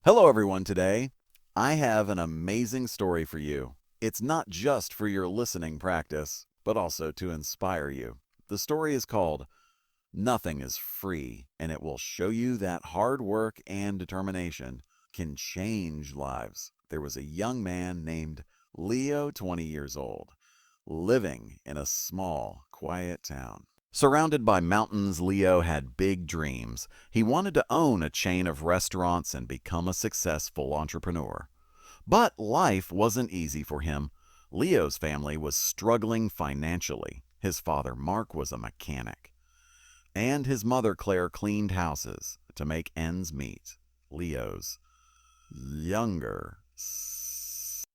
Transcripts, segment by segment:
Hello, everyone. Today, I have an amazing story for you. It's not just for your listening practice, but also to inspire you. The story is called Nothing is Free, and it will show you that hard work and determination can change lives. There was a young man named Leo, 20 years old, living in a small, quiet town. Surrounded by mountains, Leo had big dreams. He wanted to own a chain of restaurants and become a successful entrepreneur. But life wasn't easy for him. Leo's family was struggling financially. His father, Mark, was a mechanic, and his mother, Claire, cleaned houses to make ends meet. Leo's younger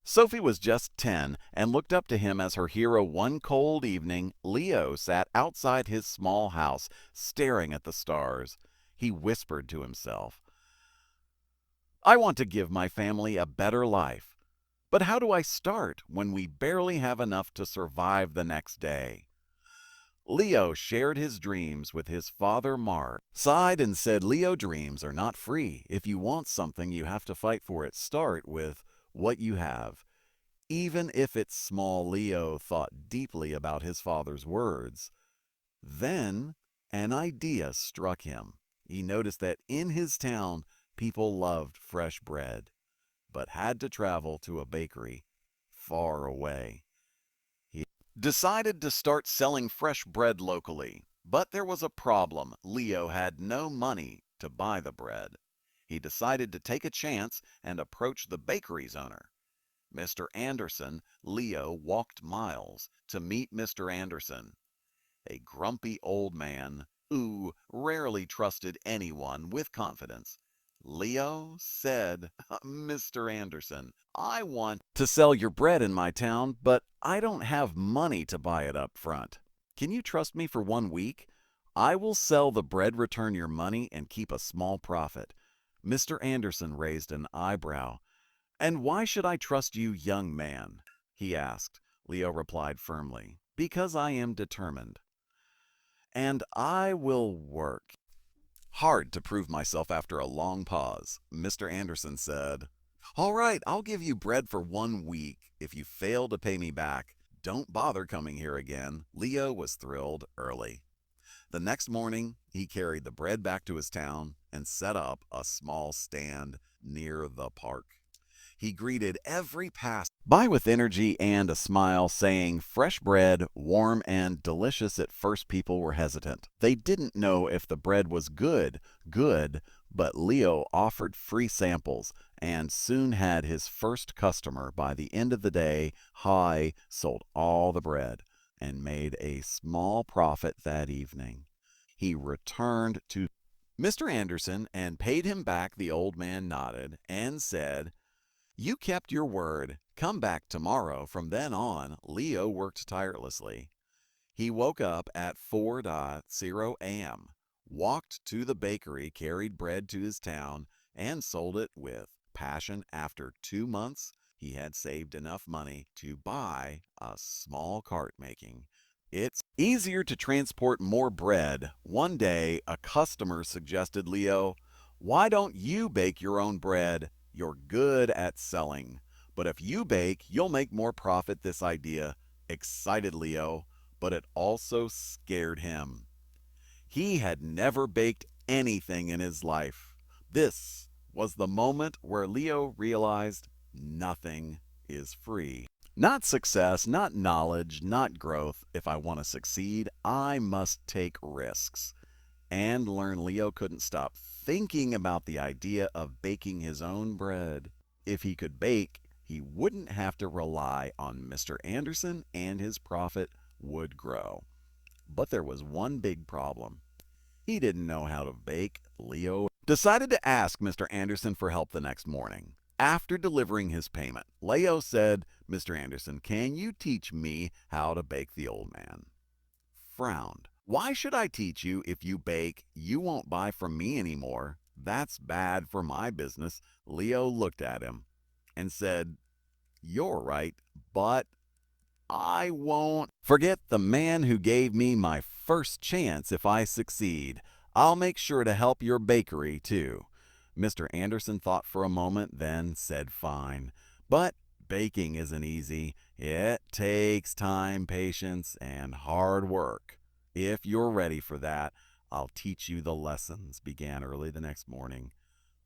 Sophie was just 10 and looked up to him as her hero. One cold evening, Leo sat outside his small house, staring at the stars. He whispered to himself, I want to give my family a better life. But how do I start when we barely have enough to survive the next day? Leo shared his dreams with his father, Mark, sighed and said, Leo, dreams are not free. If you want something, you have to fight for it. Start with what you have. Even if it's small, Leo thought deeply about his father's words. Then an idea struck him. He noticed that in his town, people loved fresh bread, but had to travel to a bakery far away. He decided to start selling fresh bread locally, but there was a problem. Leo had no money to buy the bread. He decided to take a chance and approach the bakery's owner, Mr. Anderson. Leo walked miles to meet Mr. Anderson, a grumpy old man who rarely trusted anyone with confidence. Leo said, Mr. Anderson, I want to sell your bread in my town, but I don't have money to buy it up front. Can you trust me for 1 week? I will sell the bread, return your money, and keep a small profit. Mr. Anderson raised an eyebrow. And why should I trust you, young man? He asked. Leo replied firmly, because I am determined, and I will work hard to prove myself. After a long pause, Mr. Anderson said, All right, I'll give you bread for 1 week. If you fail to pay me back, don't bother coming here again. Leo was thrilled early. The next morning, he carried the bread back to his town and set up a small stand near the park. He greeted every passer-by with energy and a smile, saying, Fresh bread, warm and delicious. At first, people were hesitant. They didn't know if the bread was good, but Leo offered free samples and soon had his first customer. By the end of the day, Hai sold all the bread and made a small profit that evening. He returned to Mr. Anderson and paid him back. The old man nodded and said, You kept your word. Come back tomorrow. From then on, Leo worked tirelessly. He woke up at 4:00 a.m., walked to the bakery, carried bread to his town, and sold it with passion. After 2 months, he had saved enough money to buy a small cart, making it's easier to transport more bread. One day, a customer suggested, Leo, why don't you bake your own bread? You're good at selling. But if you bake, you'll make more profit. This idea excited Leo, but it also scared him. He had never baked anything in his life. This was the moment where Leo realized nothing is free. Not success, not knowledge, not growth. If I want to succeed, I must take risks and learn. Leo couldn't stop thinking about the idea of baking his own bread. If he could bake, he wouldn't have to rely on Mr. Anderson and his profit would grow. But there was one big problem. He didn't know how to bake. Leo decided to ask Mr. Anderson for help the next morning. After delivering his payment, Leo said, Mr. Anderson, can you teach me how to bake? The old man frowned. Why should I teach you? If you bake, you won't buy from me anymore. That's bad for my business. Leo looked at him and said, You're right, but I won't forget the man who gave me my first chance. If I succeed, I'll make sure to help your bakery too. Mr. Anderson thought for a moment, then said fine. But baking isn't easy. It takes time, patience, and hard work. If you're ready for that, I'll teach you the lessons, began early the next morning.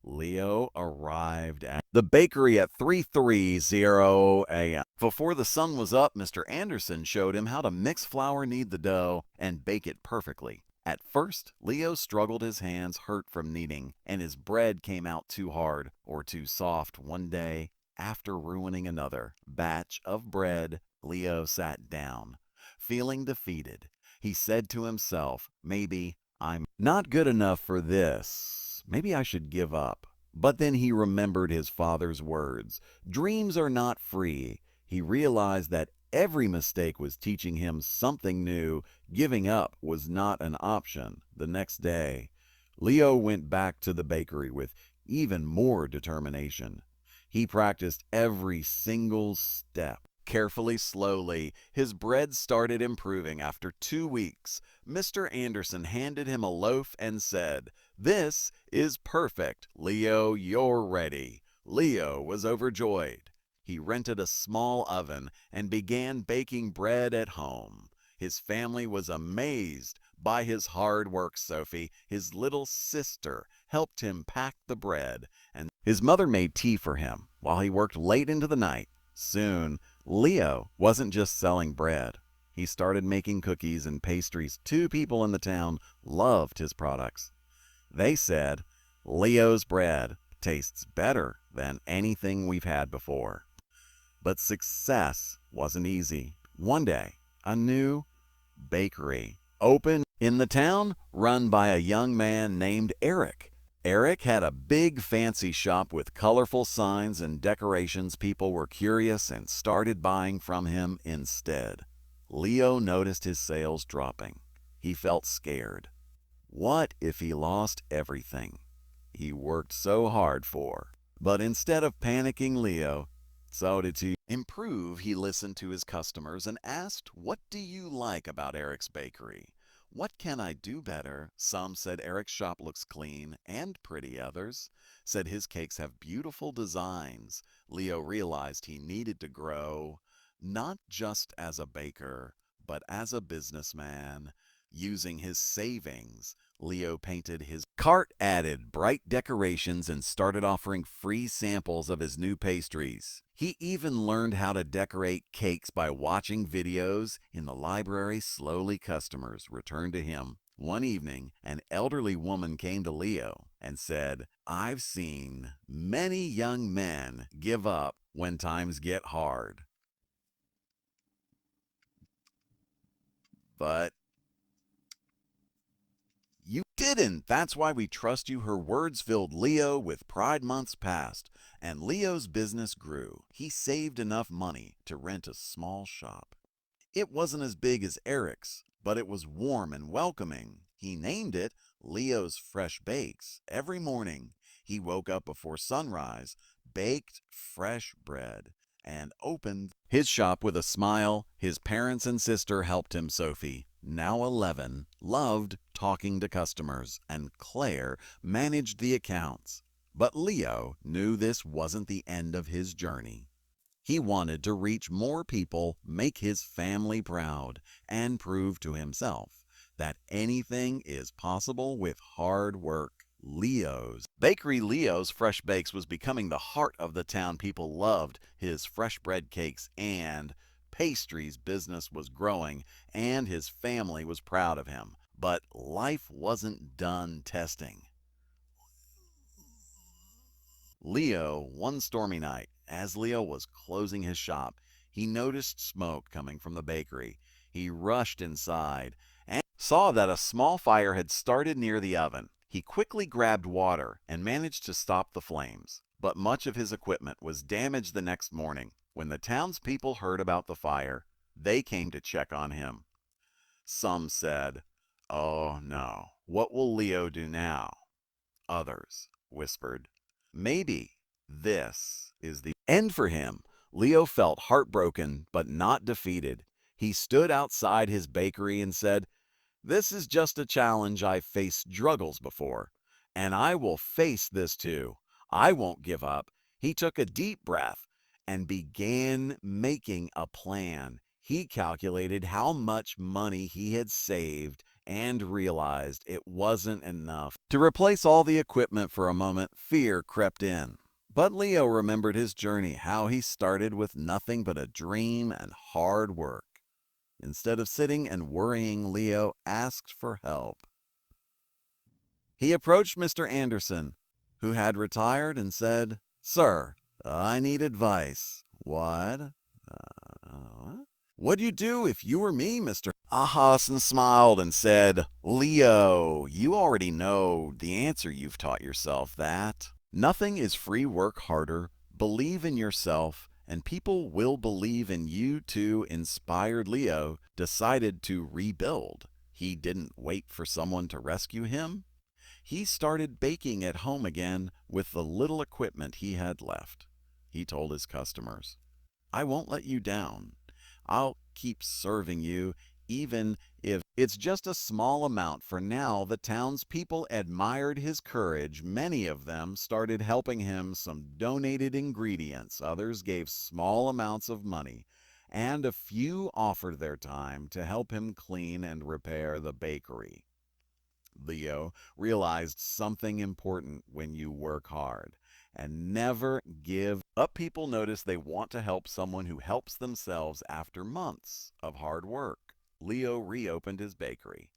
Leo arrived at the bakery at 3:30 a.m. Before the sun was up, Mr. Anderson showed him how to mix flour, knead the dough, and bake it perfectly. At first, Leo struggled. His hands hurt from kneading, and his bread came out too hard or too soft. One day, after ruining another batch of bread, Leo sat down. Feeling defeated, he said to himself, maybe I'm not good enough for this. Maybe I should give up. But then he remembered his father's words. Dreams are not free. He realized that every mistake was teaching him something new. Giving up was not an option. The next day, Leo went back to the bakery with even more determination. He practiced every single step. Carefully, slowly, his bread started improving. After 2 weeks, Mr. Anderson handed him a loaf and said, "This is perfect. Leo, you're ready." Leo was overjoyed. He rented a small oven and began baking bread at home. His family was amazed by his hard work. Sophie, his little sister, helped him pack the bread, and his mother made tea for him while he worked late into the night. Soon, Leo wasn't just selling bread. He started making cookies and pastries. 2 people in the town loved his products. They said, "Leo's bread tastes better than anything we've had before." But success wasn't easy. One day, a new bakery opened in the town, run by a young man named Eric. Eric had a big fancy shop with colorful signs and decorations. People were curious and started buying from him instead. Leo noticed his sales dropping. He felt scared. What if he lost everything he worked so hard for? But instead of panicking, Leo decided to improve. He listened to his customers and asked, "What do you like about Eric's bakery? What can I do better?" Some said Eric's shop looks clean and pretty. Others said his cakes have beautiful designs. Leo realized he needed to grow, not just as a baker, but as a businessman. Using his savings, Leo painted his cart, added bright decorations, and started offering free samples of his new pastries. He even learned how to decorate cakes by watching videos in the library. Slowly, customers returned to him. One evening, an elderly woman came to Leo and said, "I've seen many young men give up when times get hard. But you didn't. That's why we trust you." Her words filled Leo with pride. Months passed, and Leo's business grew. He saved enough money to rent a small shop. It wasn't as big as Eric's, but it was warm and welcoming. He named it Leo's Fresh Bakes. Every morning, he woke up before sunrise, baked fresh bread, and opened his shop with a smile. His parents and sister helped him. Sophie, now 11, loved talking to customers, and Claire managed the accounts. But Leo knew this wasn't the end of his journey. He wanted to reach more people, make his family proud, and prove to himself that anything is possible with hard work. Leo's bakery, Leo's Fresh Bakes, was becoming the heart of the town. People loved his fresh bread, cakes, and pastries. Business was growing, and his family was proud of him. But life wasn't done testing Leo. One stormy night, as Leo was closing his shop, he noticed smoke coming from the bakery. He rushed inside and saw that a small fire had started near the oven. He quickly grabbed water and managed to stop the flames. But much of his equipment was damaged. The next morning, when the townspeople heard about the fire, they came to check on him. Some said, "Oh no, what will Leo do now?" Others whispered, "Maybe this is the end for him." Leo felt heartbroken, but not defeated. He stood outside his bakery and said, "This is just a challenge. I've faced struggles before, And I will face this too. I won't give up. He took a deep breath and began making a plan. He calculated how much money he had saved and realized it wasn't enough. To replace all the equipment for a moment, fear crept in. But Leo remembered his journey, how he started with nothing but a dream and hard work. Instead of sitting and worrying, Leo asked for help. He approached Mr. Anderson, who had retired, and said, "Sir, I need advice." "What? What'd you do if you were me, Mr. Ahason smiled and said, "Leo, you already know the answer. You've taught yourself that. Nothing is free. Work harder, believe in yourself, and people will believe in you too." Inspired, Leo decided to rebuild. He didn't wait for someone to rescue him. He started baking at home again with the little equipment he had left. He told his customers, "I won't let you down. I'll keep serving you, even if it's just a small amount." For now, the townspeople admired his courage. Many of them started helping him. Some donated ingredients, others gave small amounts of money, and a few offered their time to help him clean and repair the bakery. Leo realized something important: when you work hard and never give up, people notice they want to help someone who helps themselves. After months of hard work, Leo reopened his bakery.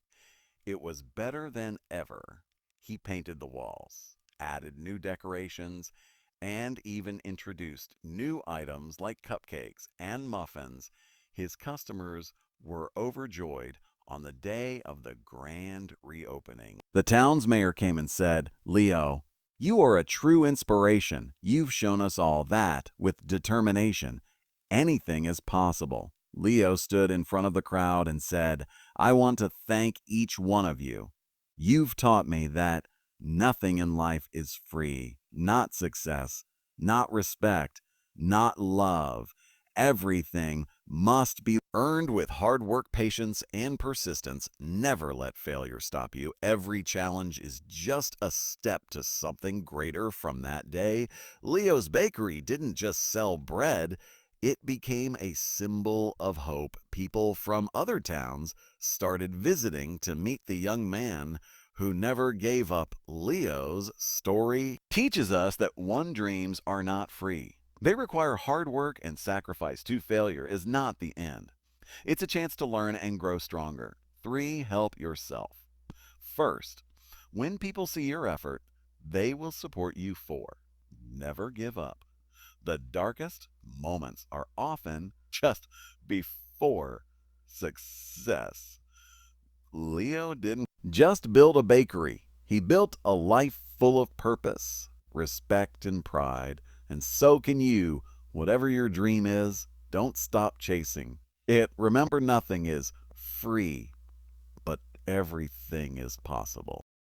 It was better than ever. He painted the walls, added new decorations, and even introduced new items like cupcakes and muffins. His customers were overjoyed. On the day of the grand reopening, the town's mayor came and said, "Leo, you are a true inspiration. You've shown us all that with determination, anything is possible." Leo stood in front of the crowd and said, "I want to thank each one of you. You've taught me that nothing in life is free, not success, not respect, not love. Everything must be earned with hard work, patience, and persistence. Never let failure stop you. Every challenge is just a step to something greater." From that day, Leo's Bakery didn't just sell bread, it became a symbol of hope. People from other towns started visiting to meet the young man who never gave up. Leo's story teaches us that dreams are not free. They require hard work and sacrifice. Too, failure is not the end. It's a chance to learn and grow stronger. 3. Help yourself. First, when people see your effort, they will support you. 4. Never give up. The darkest moments are often just before success. Leo didn't just build a bakery. He built a life full of purpose, respect, and pride. And so can you. Whatever your dream is, don't stop chasing it. Remember, nothing is free, but everything is possible.